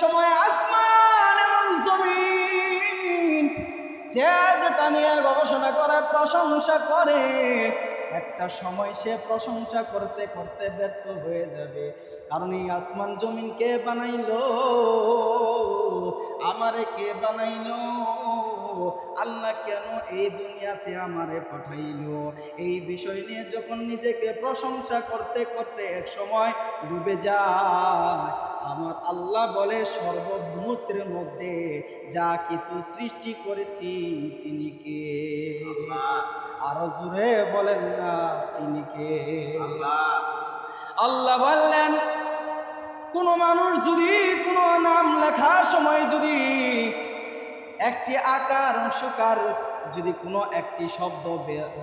সময় আসমান এবং জমিন যে যেটা নিয়ে গবেষণা করে, প্রশংসা করে, একটা সময় সে প্রশংসা করতে করতে ব্যর্থ হয়ে যাবে। কারণ এই আসমান জমিন কে বানাইলো? আমারে কে বানাইলো? আল্লাহ কেন এই দুনিয়াতে আমারে পাঠাইলো? এই বিষয় নিয়ে যখন নিজেকে প্রশংসা করতে করতে এক সময় ডুবে যায়, আমার আল্লাহ বলে সর্বভূতের মধ্যে যা কিছু সৃষ্টি করেছি তিনি কে? আরো জোরে বলেন না, তিনি কে? আল্লাহ বললেন, কোন মানুষ যদি কোনো নাম লেখার সময় যদি একটি আকার অংশকার যদি কোনো একটি শব্দ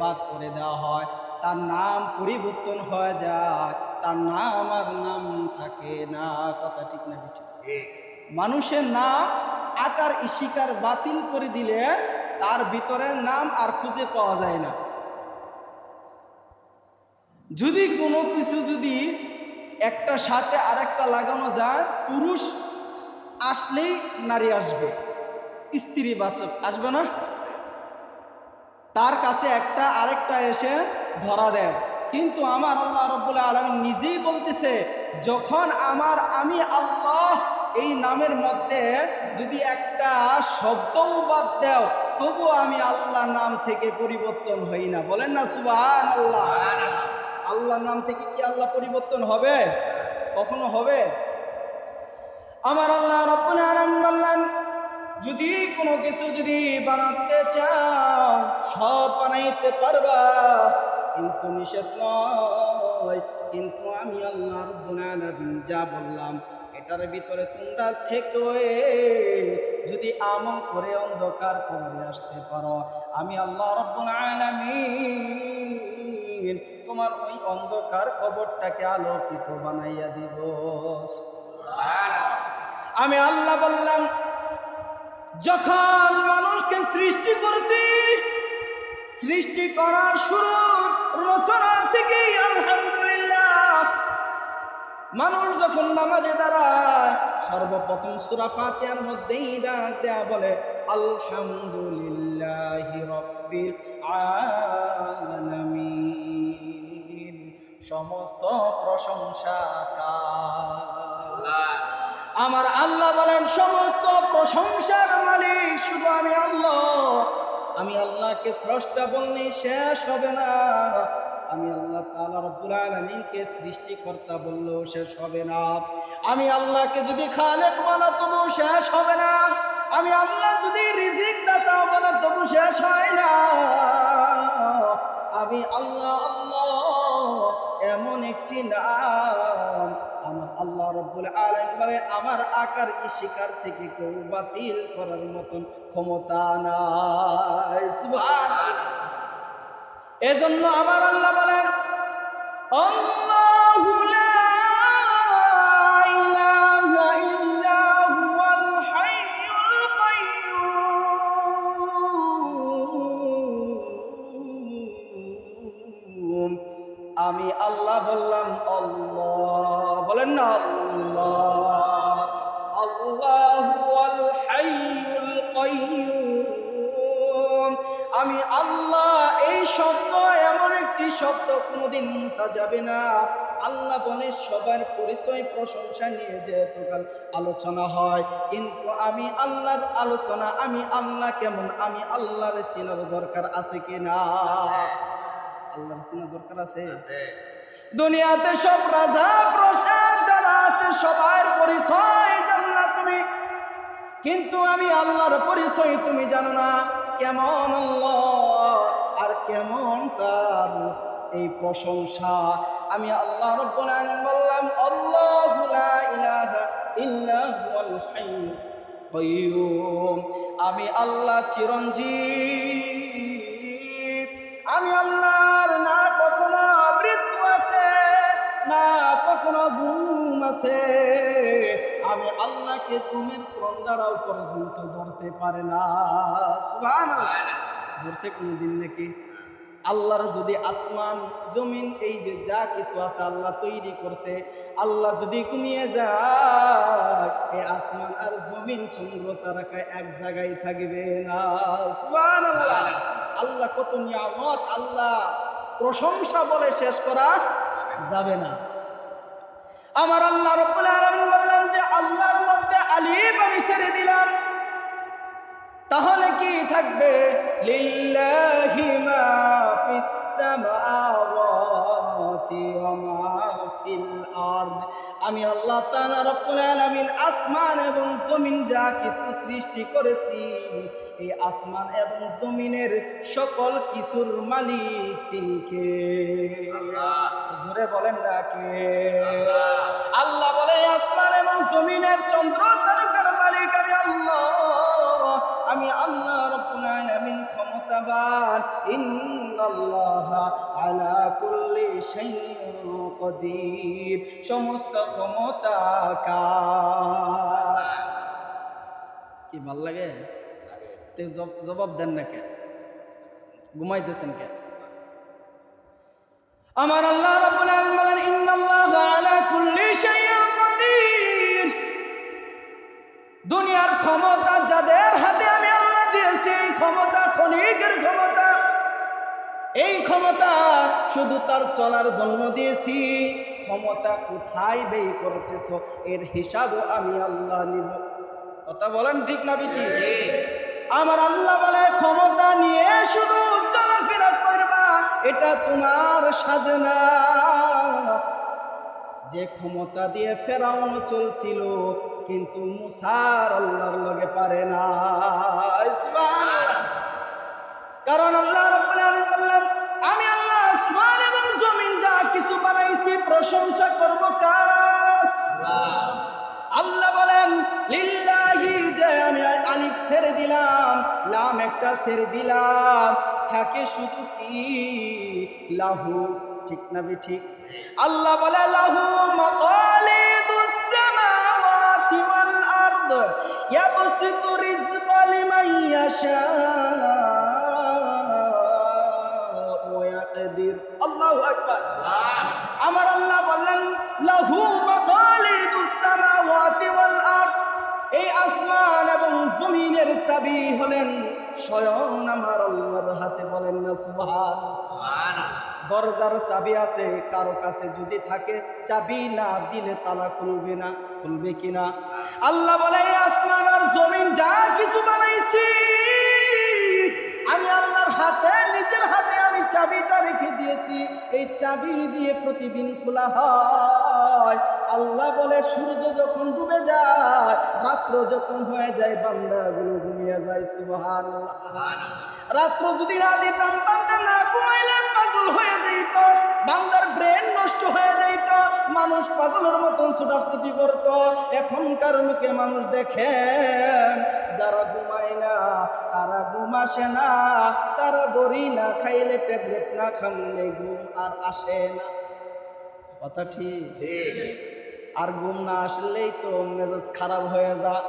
বাদ করে দেওয়া হয়, তার নাম পরিবর্তন হয়ে যায়, তার নাম আর নাম থাকে না। কথা ঠিক না ঠিক? মানুষের নাম আকার ইশিকার বাতিল করে দিলে তার ভিতরের নাম আর খুঁজে পাওয়া যায় না। যদি কোনো কিছু যদি একটা সাথে আরেকটা লাগানো যায়, পুরুষ আসলেই নারী আসবে, স্ত্রী বাচক আসবে না? তার কাছে একটা আরেকটা এসে ধরা দেয়। কিন্তু আমার আল্লাহ রাব্বুল আলামিন নিজেই বলতেছে, যখন আমি আল্লাহ এই নামের মধ্যে যদি একটা শব্দও বাদ দাও, তবু আমি আল্লাহ নাম থেকে পরিবর্তন হই না। বলেন না সুবহানাল্লাহ। আল্লাহর নাম থেকে কি আল্লাহ পরিবর্তন হবে? কখনো হবে? আমার আল্লাহ রাব্বুল আলামিন বললেন, যদি কোনো কিছু যদি বানাতে চাও সব বানাইতে পারবা, কিন্তু নিষেধ নয়। কিন্তু আমি আল্লাহ রাব্বুল আলামিন যা বললাম এটার ভিতরে তোমরা থেকে যদি আমল করে অন্ধকার কবরে আসতে পারো, আমি আল্লাহ রাব্বুল আলামিন তোমার ওই অন্ধকার কবরটাকে আলোকিত বানাইয়া দিব। আমি আল্লাহ বললাম, যখন মানুষকে সৃষ্টি করছি, সৃষ্টি করার শুরু রচনা থেকেই আলহামদুলিল্লাহ, মানুষ যখন নামাজে দাঁড়ায় সর্বপ্রথম সূরা ফাতিহার মধ্যেই ডাক দেয়া বলে আলহামদুলিল্লাহি রাব্বিল আলামিন। সমস্ত প্রশংসা কার? আমার আল্লাহ বলেন, সমস্ত প্রশংসার মালিক শুধু আমি আল্লাহ। আমি আল্লাহকে স্রষ্টা বললে শেষ হবে না, আমি আল্লাহ তাআলা রব্বুল আলামিনকে সৃষ্টিকর্তা বললেও শেষ হবে না, আমি আল্লাহকে যদি খালেক বলা তবু শেষ হবে না, আমি আল্লাহ যদি রিজিক দাতা বলা তবু শেষ হয় না। আমি আল্লাহ এমন একটি নাম, আমার আল্লাহ রাব্বুল আলামিন বলে আমার আকার ইশিকার থেকে কেউ বাতিল করার মতন ক্ষমতা নাই। সুবহানাল্লাহ। এজন্য আমার আল্লাহ বলেন, আল্লাহু লা ইলাহা ইল্লা হুয়াল হাইয়ুল কাইয়্যুম। আমি আল্লাহ বললাম আল্লাহ, বলেন না আল্লাহ। আল্লাহুল হাইয়ুল কাইয়্যুম। আমি আল্লাহ, এই শব্দ এমন একটি শব্দ কোনোদিন মুছা যাবে না। আল্লাহ বলে সবার পরিচয় প্রশংসা নিয়ে যেহেতুকাল আলোচনা হয়, কিন্তু আমি আল্লাহর আলোচনা, আমি আল্লাহ কেমন, আমি আল্লাহর চিনার দরকার আছে কিনা? আল্লাহর চিনার দরকার আছে। দুনিয়াতে সব রাজা প্রসাদ যারা আছে সবার পরিচয় জান্নাত তুমি, কিন্তু আমি আল্লাহর পরিচয় তুমি জানো না। কেমন আল্লাহ আর কেমন তার এই প্রশংসা। আমি আল্লাহ রাব্বুল আলামিন বললাম আল্লাহু লা ইলাহা ইল্লা হুয়াল হাইয়ুল কাইয়্যুম। আমি আল্লাহ চিরঞ্জীব। আমি আল্লাহর না কখনো মৃত্যু আছে, না কখনো ঘুম আছে। আমি আল্লাহকে ঘুমের ত্রণ দ্বারাও পর্যন্ত ধরতে পারে না। সুবহানাল্লাহ। ধরছে কোনদিন নাকি? আল্লাহর যদি আসমান জমিন এই যে যা কিছু আছে আল্লাহ তৈরি করছে, আল্লাহ যদি ঘুমিয়ে যায় এই আসমান আর জমিন চন্দ্র তারাকা এক জায়গায় থাকবে না। সুবহানাল্লাহ। আল্লাহ কত নিয়ামত, আল্লাহ প্রশংসা বলে শেষ করা যাবে না। আমার আল্লাহ রাব্বুল আলামিন বললেন যে আল্লাহর মধ্যে আলিফ আমি ছেড়ে দিলাম, তাহলে কি থাকবে? লিল্লাহি মা ফিস সামাওয়াতি ওয়া মা ফিল আরদ। আমি আল্লাহ তাআলা রব্বুল আলামিন আসমান এবং জমিন যা কিছু সৃষ্টি করেছি, এই আসমান এবং জমিনের সকল কিছুর মালিক তিনি কে? আল্লাহ। জোরে বলেন না কে? আল্লাহ বলে আসমান এবং জমিনের চন্দ্র তারকার মালিক আমি আল্লাহ। আমি আল্লাহ রাব্বুল আলামিন ক্ষমতাবান। ইন্নাল্লাহা আলা কুল্লি শাইইন কাদির। সমস্ত ক্ষমতা কার? কি ভাল লাগে? তে জবাব দেন না কেন? ঘুমাইতেছেন কেন? আমার আল্লাহ রাব্বুল আলামিন বলেন ইন্নাল্লাহা আলা কুল্লি শাইইন কাদির। দুনিয়ার ক্ষমতা যাদের হাতে আমি আল্লাহ দিয়েছি, ক্ষমতা ক্ষণিকের ক্ষমতা, এই ক্ষমতা শুধু তার চলার জন্য দিয়েছি। ক্ষমতা কোথায় ব্যয় করতেছ এর হিসাবও আমি আল্লাহ নিব। কথা বলেন ঠিক না বেটি? আমার আল্লাহ বলে ক্ষমতা নিয়ে শুধু চলাফেরা করবা, এটা তোমার সাজে না। যে ক্ষমতা দিয়ে ফেরাউন চলছিল কিন্তু মুসার আল্লাহর লগে পারে না। কারণ আল্লাহ রাব্বুল আলামিন বললেন আমি আল্লাহ আসমান এবং জমিন যা কিছু বানাইছি প্রশংসা করব কার? আল্লাহ। আল্লাহ বলেন লিল্লাহি, যে আমি আলিফ ছেড়ে দিলাম, লাম একটা ছেড়ে দিলাম, থাকে শুধু কি? লাহু। ঠিক না বে ঠিক? আল্লাহ বলে লাহু মাকালিদুস সামাওয়াতি ওয়াল আরদ ইয়াবসিতু রিজকা লিমান ইয়াশা ওয়া ইয়াকদির। আল্লাহু আকবার। আমার আল্লাহ বললেন লাহু মাকালিদুস সামাওয়াতি ওয়াল আরদ। এই আসমান এবং জমিনের চাবি হলেন স্বয়ং আমার আল্লাহর হাতে। বলেন না সুবহানাল্লাহ। দরজার চাবি আছে কারো কাছে যদি থাকে, চাবি না দিলে তালা খুলবে না। খুলবে কিনা? আল্লাহ বলে আসমান আর জমিন যা কিছু বানাইছি আমি আল্লাহর হাতে, নিজের হাতে আমি চাবিটা রেখে দিয়েছি। এই চাবি দিয়ে প্রতিদিন খোলা হয়। আল্লাহ বলে সূর্য যখন ডুবে যায়, রাত্র যখন হয়ে যায়, বান্দাগুলো ঘুমিয়ে যায়। সুবহানাল্লাহ। রাত্র যদি না দিতাম, বান্দা না ঘুমাইলে পাগল হয়ে যেত, বান্দার ব্রেন নষ্ট হয়ে যেত, মানুষ পাগলের মতন ছুটাছুটি করত। এখনকার লোকে মানুষ দেখেন যারা ঘুমায় না, তারা ঘুম আসে না, তারা বড়ি না খাইলে, ট্যাবলেট না খাইলে ঘুম আর আসে না। কথা ঠিক? আর ঘুম না আসলেই তো মেজাজ খারাপ হয়ে যায়।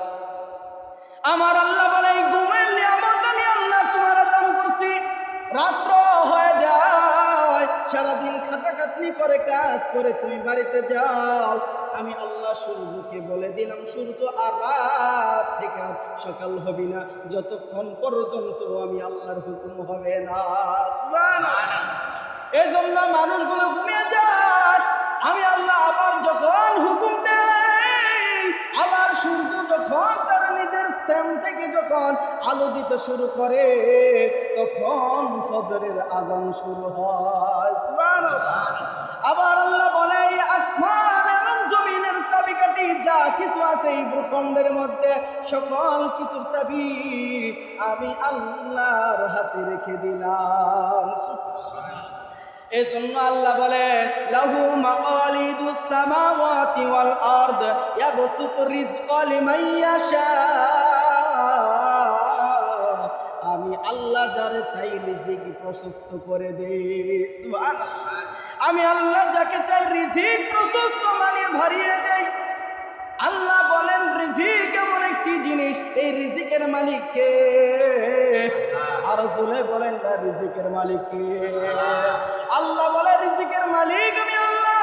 আমার আল্লাহ বলে এই ঘুমের নিয়ামত আমি আল্লাহ তোমার দান করছি। রাত্র হয়ে যায়, সারাদিন খাটাখাটনি করে কাজ করে তুমি বাড়িতে যাও, আমি আল্লাহ সূর্যকে বলে দিলাম সূর্য আর রাত থেকে আর সকাল হবে না যতক্ষণ পর্যন্ত আমি আল্লাহর হুকুম হবে না। সুবহানাল্লাহ। এই জন্য মানুষগুলো ঘুমিয়ে যায়, আমি আল্লাহ আবার যখন হুকুম দেই, আবার সূর্য যখন তার নিজের স্থান থেকে যখন আলো দিতে শুরু করে, তখন ফজরের আজান শুরু হয়। সুবহানাল্লাহ। আবার আল্লাহ বলে আসমান এবং জমিনের চাবিকাঠি যা কিছু আছে এই ভূখণ্ডের মধ্যে, সকল কিছুর চাবি আমি আল্লাহর হাতে রেখে দিলাম। এই জন্য আল্লাহ বলেন লাহু মাকালিদুস সামাওয়াতি ওয়াল আরদ ইয়াবসুতু রিজকা লিমান ইয়াশা। আমি আল্লাহ যারে চাই রিজিক প্রশস্ত করে দেই। সুবহানাল্লাহ। আমি আল্লাহ যাকে চাই রিজিক প্রশস্ত মানে ভরিয়ে দেই। আল্লাহ বলেন রিজিক এমন একটি জিনিস, এই রিজিকের মালিক কে? আর জোরে বলেন না রিজিকের মালিক কে? আল্লাহ বলে রিজিকের মালিক আমি আল্লাহ।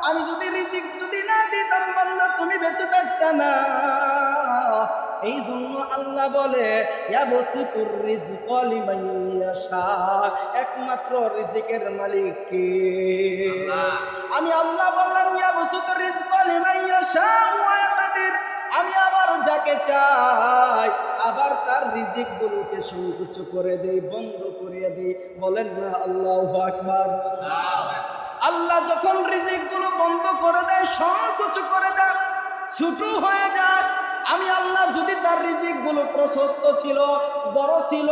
আমি যদি রিজিক যদি না দিতাম বান্দা তুমি বেঁচে থাকতা না। এই জন্য আল্লাহ বলে ইয়াবসুতুর রিজকা লিমান ইয়াশা, একমাত্র রিজিকের মালিক কে? আমি আল্লাহ বললাম ইয়াবসুতুর রিজকা লিমান ইয়াশা ওয়া ইয়াকদির, আমি আবার যাকে চাই আবার তার রিজিক গুলোকে সংকুচ করে দেই, বন্ধ করে দেই। বলেন না আল্লাহু আকবার। আল্লাহ যখন রিজিক গুলো বন্ধ করে দেয়, সংকুচ করে দেয়, ছোট হয়ে যায়, আমি আল্লাহ যদি তার রিজিক গুলো প্রশস্ত ছিল, বড় ছিল,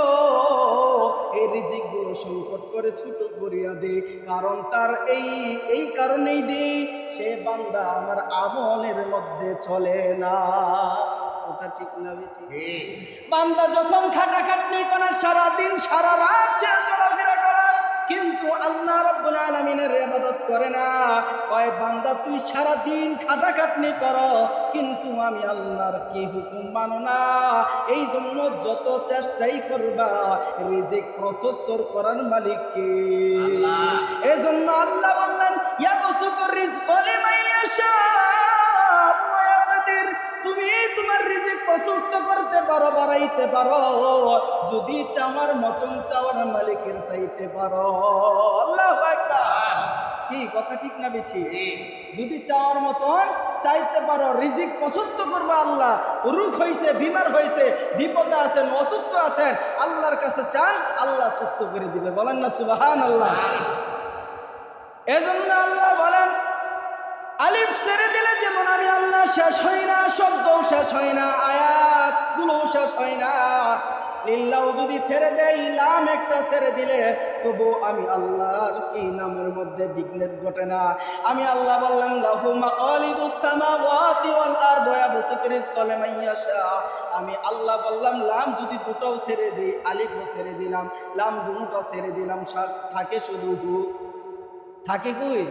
এই রিজিক গুলো সংকট করে ছোট করিয়া দেই। কারণ তার এই কারণেই দেই, সে বান্দা আমার আমলের মধ্যে চলে না। কথা ঠিক না বেঠিক? বান্দা যখন খাটাখাটনি করে, সারাদিন সারা রাত চলাফেরা করে, কিন্তু আল্লাহ রাব্বুল আলামিনের ইবাদত করে না, কয় বান্দা তুই সারা দিন খাটাখাটনি করো কিন্তু আমি আল্লাহর কি হুকুম মানো না, এই জন্য যত চেষ্টাই করবা রিজিক প্রশস্তর করার মালিক কে? আল্লাহ। এই জন্য আল্লাহ বললেন ইয়াবসুতুর রিজকা লিমান ইয়াশা ওয়া ইয়াকদির, তুমি তোমার রিজিক প্রশস্ত করতে পারো, বাড়াইতে পারো, যদি চাওয়ার মতন চাওয়ার মালিকের চাইতে পারো। আল্লাহু আকবার। কি কথা ঠিক না বেঠিক? যদি চাওয়ার মতন চাইতে পারো, রিজিক প্রশস্ত করবে আল্লাহ। রোগ হয়েছে, বিমার হয়েছে, বিপদে আছেন, অসুস্থ আছেন, আল্লাহর কাছে চান, আল্লাহ সুস্থ করে দিবে। বলেন না সুবহানাল্লাহ। এজন্য আল্লাহ বলেন আলিফ ছেড়ে দিলে যেমন আমি আল্লাহ শেষ হই না, শব্দও শেষ হয় না, আয়াতগুলোও শেষ হয় না। লিল্লাহ যদি ছেড়ে দেয়, লাম একটা ছেড়ে দিলে তবু আমি আল্লাহর কি নামের মধ্যে বিঘ্ন ঘটে না। আমি আল্লাহ বললাম লাহু মাকালিদুস সামাওয়াতি ওয়াল আরদি ইয়াবসুতু রিজকা লিমান ইয়াশা। আমি আল্লাহ বললাম লাম যদি দুটোও ছেড়ে দেই, আলিফও ছেড়ে দিলাম, লাম দুটো ছেড়ে দিলাম, থাকে শুধু হু। থাকে কই?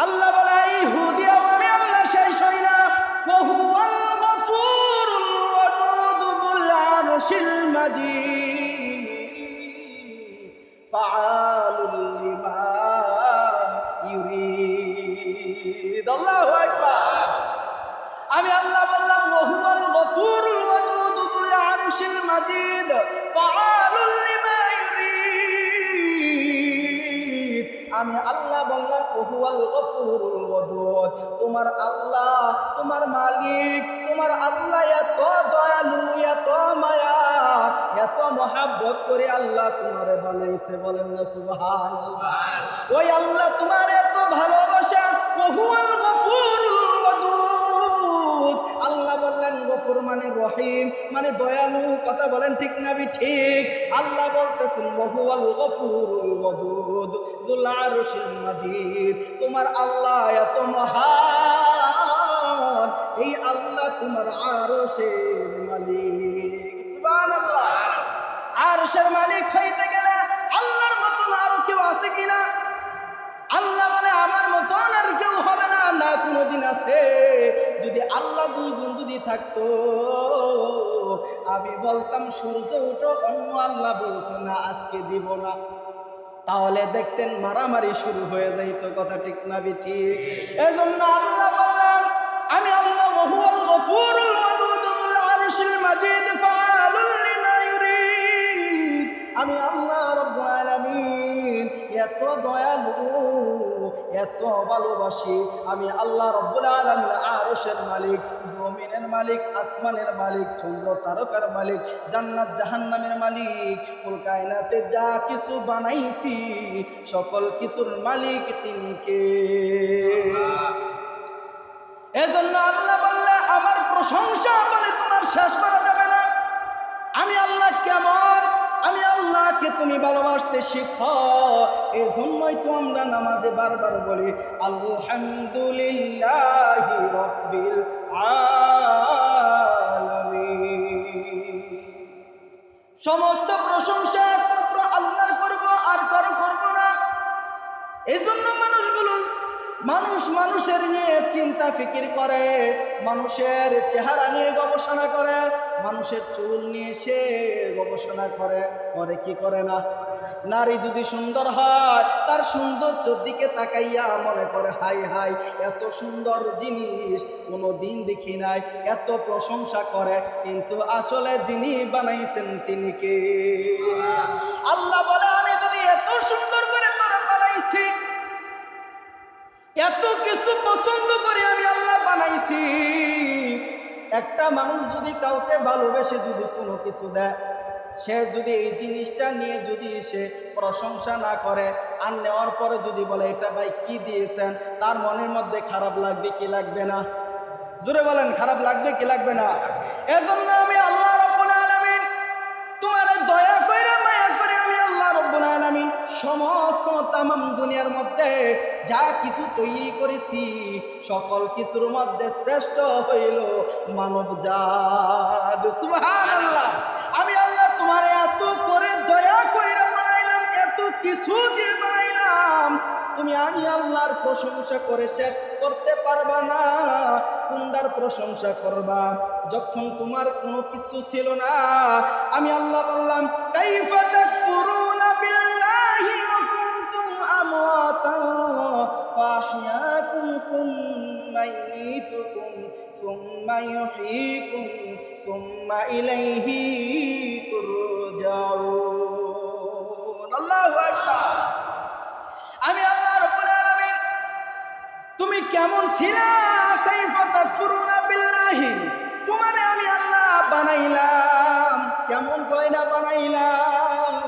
আল্লাহ বলে এই হু দিয়াও আমি আল্লাহ শেষ হই না। ওহুয়াল গফুরুল ওয়াদুদু যুল আরশিল মাজিদ ফাআলুল লিমা ইউরিদ। আল্লাহু আকবার। আমি আল্লাহ বললাম ওহুয়াল গফুরুল ওয়াদুদু যুল আরশিল মাজিদ ফাআলুল লিমা ইউরিদ। আমি আল্লাহ বললাম ওহুয়াল গফুরুল ওয়াদুদ, তোমার আল্লাহ, তোমার মালিক, তোমার আল্লাহ এত দয়ালু, এত মায়া, এত মহাব্বত করে আল্লাহ তোমারে বানাইছে। বলেন না সুবহানাল্লাহ। ওই আল্লাহ তোমার এত ভালোবাসা। ওহুয়াল গফুরুল ওয়াদুদ। আল্লাহ বললেন গফুর মানে রহিম, মানে দয়ালু। কথা বলেন ঠিক না ঠিক? আল্লাহ বলতেছেন ওহুয়াল গফুরুল ওয়াদুদ যুল আরশিল মাজিদ, তোমার আল্লাহ এত মহান, এই আল্লাহ তোমার আরশের মালিক। সুবহানাল্লাহ। আরশের মালিক হইতে গেলে আল্লাহর মতন আরো কেউ আছে কিনা? আল্লাহ বলে আমার মতন আর কেউ হবে না, না কোনোদিন আছে। যদি আল্লাহ দুইজন যদি থাকতো, আমি বলতাম সূর্য উঠো, অন্য আল্লাহ বলতো না আজকে দিব না, তাহলে দেখতেন মারামারি শুরু হয়ে যাইতো। কথা ঠিক না ঠিক? এজন্য আল্লাহ বললেন আমি আল্লাহ ওহুয়াল গফুরুল ওয়াদুদ যুল আরশিল মাজিদ ফাআলুল লিমা ইউরিদ। আমি আল্লাহ রাব্বুল আলামিন এত দয়ালু, এত ভালোবাসি। আমি আল্লাহ রাব্বুল আলামিন আরশের মালিক, জমিনের মালিক, আসমানের মালিক, চন্দ্র তারকার মালিক, জান্নাত জাহান্নামের মালিক, পুরো কায়নাতে যা কিছু বানাইছি সকল কিছুর মালিক তিনি কে? এজন্য আল্লাহ বললে আমার প্রশংসা বলে তোমার শেষ করা যাবে না। আমি আল্লাহ কেমন, আমি আল্লাহকে তুমি ভালোবাসতে শিখো। এই জন্যই তো আমরা নামাজে বারবার বলি আলহামদুলিল্লাহি রাব্বিল আলামিন। সমস্ত প্রশংসা একমাত্র আল্লাহর করব, আর কারো করব না। এই জন্য মানুষগুলো মানুষ মানুষের নিয়ে চিন্তা ফিকির করে, মানুষের চেহারা নিয়ে গবেষণা করে, মানুষের চুল নিয়ে সে গবেষণা করে, করে কি করে না? নারী যদি সুন্দর হয় তার সৌন্দর্যের দিকে তাকাইয়া মনে করে হাই হাই এত সুন্দর জিনিস কোনো দিন দেখি নাই, এত প্রশংসা করে। কিন্তু আসলে যিনি বানাইছেন তিনি কে? আল্লাহ বলে আমি যদি এত সুন্দর করে তোরা বানাইছি, এত কিছু পছন্দ করে আমি আল্লাহ বানাইছি, একটা মানুষ যদি কাউকে ভালোবেসে যদি কোনো কিছু দেয়, সে যদি এই জিনিসটা নিয়ে যদি সে প্রশংসা না করে আর নেওয়ার পরে যদি বলে এটা ভাই কি দিয়েছেন, তার মনের মধ্যে খারাপ লাগবে কি লাগবে না? জোরে বলেন, খারাপ লাগবে কি লাগবে না? এজন্য আমি আল্লাহ রাব্বুল আলামিন তোমার দয়া কইরা মায়া করে আমি আল্লাহ রাব্বুল আলামিন সমস্ত তামাম দুনিয়ার মধ্যে যা কিছু তৈরি করেছি সকল কিছুর মধ্যে শ্রেষ্ঠ হইল মানবজাত। সুবহানাল্লাহ। আমি আল্লাহ তোমার এত করে দয়া কইরা বানাইলাম, এত কিছু দিয়ে বানাইলাম, তুমি আমি আল্লাহর প্রশংসা করে শেষ করতে পারবা না। কোনটার প্রশংসা করবা? যখন তোমার কোনো কিছু ছিল না, আমি আল্লাহ বললাম কাইফা তাকফুরুনা বিল্লাহি ওয়া কুনতুম আমওয়াতান ফাহইয়াকুম সুম্মা ইউমীতুকুম সুম্মা ইউহয়ীকুম সুম্মা ইলাইহি তুরজাউন। আল্লাহু আকবার। আমি আল্লাহ রাব্বুল আলামিন তুমি কেমন ছিলা? কাইফা তাকফুরুনা বিল্লাহি, তোমারে আমি আল্লাহ বানাইলাম, কেমন কইরা বানাইলাম।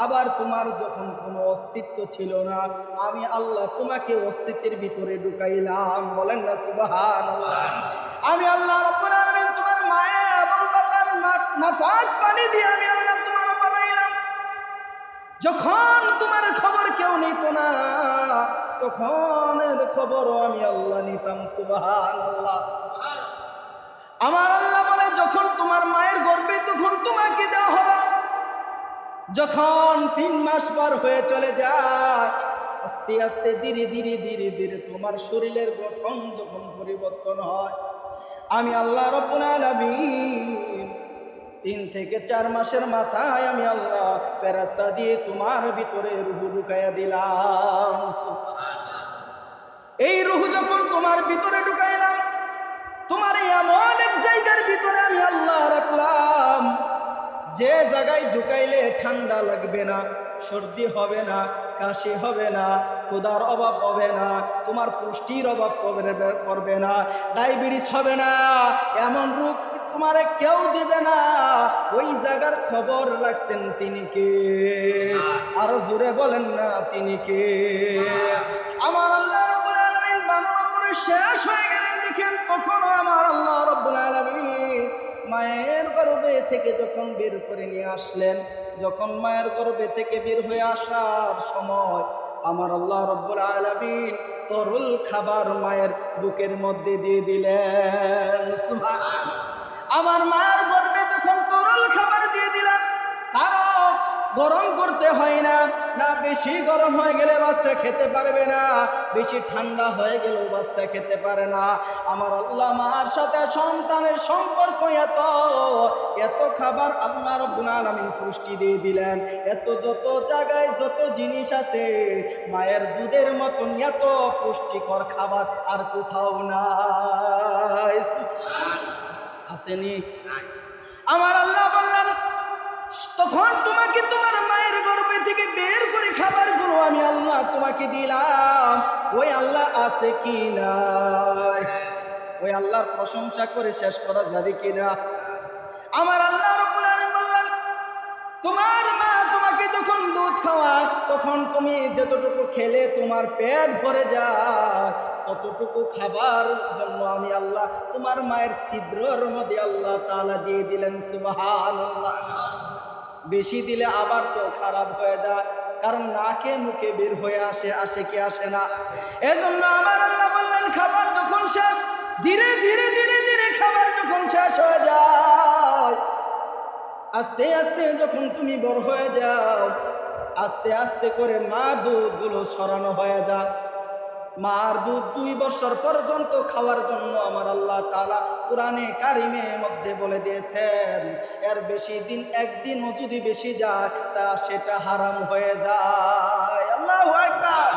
আবার তোমার যখন কোনো অস্তিত্ব ছিল না, আমি আল্লাহ তোমাকে অস্তিত্বের ভিতরে ঢুকাইলাম। বলেন না সুবহানাল্লাহ। আমি আল্লাহ রাব্বুল আলামিন তোমার মায়া এবং বাবার নাফাক পানি দিয়ে আমি আল্লাহ তোমার বানাইলাম। যখন তোমার খবর কেউ নিত না, তখন এর খবরও আমি আল্লাহ নিতাম। সুবহানাল্লাহ। আমার আল্লাহ বলে যখন তোমার মায়ের গর্ভে তখন তোমাকে দেওয়া হলো, যখন 3 মাস পর হয়ে চলে যায়, আস্তে আস্তে ধীরে ধীরে ধীরে ধীরে তোমার শরীরের গঠন যখন পরিবর্তন হয়, আমি আল্লাহ রাব্বুল আলামিন 3 থেকে 4 মাসের মাথায় আমি আল্লাহ ফেরেশতা দিয়ে তোমার ভিতরে রূহ ঢুকাইয়া দিলাম। এই রূহ যখন তোমার ভিতরে ঢুকাইলাম, তোমার এমন এক জায়গার ভিতরে আমি আল্লাহ রাখলাম যে জায়গায় ঢুকাইলে ঠান্ডা লাগবে না, সর্দি হবে না, কাশি হবে না, ক্ষুধার অভাব হবে না, তোমার পুষ্টির অভাব পড়বে না, ডায়াবেটিস হবে না, এমন রোগ তোমারে কেউ দিবে না। ওই জায়গার খবর রাখছেন তিনি কে? আরো জোরে বলেন না তিনি কে? আমার আল্লাহ রাব্বুল আলামিন বানানোর পরে শেষ হয়ে গেলেন, দেখেন তখনও আমার আল্লাহ রাব্বুল আলামিন মায়ের গর্ভে থেকে যখন বের করে নিয়ে আসলেন, যখন মায়ের গর্ভে থেকে বের হয়ে আসার সময় আমার আল্লাহ রাব্বুল আলামিন তরল খাবার মায়ের বুকের মধ্যে দিয়ে দিলেন। সুবহানাল্লাহ। আমার মায়ের গর্ভে যখন তরল খাবার দিয়ে দিলেন, কারো গরম করতে হয় না, না বেশি গরম হয়ে গেলে বাচ্চা খেতে পারবে না, বেশি ঠান্ডা হয়ে গেলেও বাচ্চা খেতে পারে না। আমার আল্লাহ মার সাথে সন্তানের সম্পর্ক এত, এত খাবার আল্লাহ রাব্বুল আলামিন পুষ্টি দিয়ে দিলেন। এত যত জায়গায় যত জিনিস আছে, মায়ের দুধের মতন এত পুষ্টিকর খাবার আর কোথাও নাই। আসেনি? আমার আল্লাহ বললেন তখন তোমাকে তোমার মায়ের গর্ভে থেকে বের করে খাবারগুলো আমি আল্লাহ তোমাকে দিলাম। ওই আল্লাহ আছে কি নাই? ওই আল্লাহর প্রশংসা করে শেষ করা যাবে কিনা? আমার আল্লাহ রাব্বুল আলামিন বললেন তোমার মা তোমাকে যখন দুধ খাওয়ায়, তখন তুমি যতটুকু খেলে তোমার পেট ভরে যায়, ততটুকু খাবার জন্য আমি আল্লাহ তোমার মায়ের ছিদ্রের মধ্যে আল্লাহ তাআলা দিয়ে দিলেন। সুবহানাল্লাহ। বেশি দিলে আবার তো খারাপ হয়ে যায়, কারণ নাকে মুখে বের হয়ে আসে কি আসে না? এজন্য আমার আল্লাহ বললেন খাবার যখন শেষ, ধীরে ধীরে ধীরে ধীরে খাবার যখন শেষ হয়ে যায়, আস্তে আস্তে যখন তুমি বড় হয়ে যাও, আস্তে আস্তে করে মা দুধগুলো সরানো হয়ে যায়। মার দুধ 2 বছর পর্যন্ত খাওয়ার জন্য আমার আল্লাহ তাআলা কোরআনে কারিমের মধ্যে বলে দিয়েছেন, এর বেশি দিন একদিনও যদি বেশি যায় তা সেটা হারাম হয়ে যায়। আল্লাহু আকবার।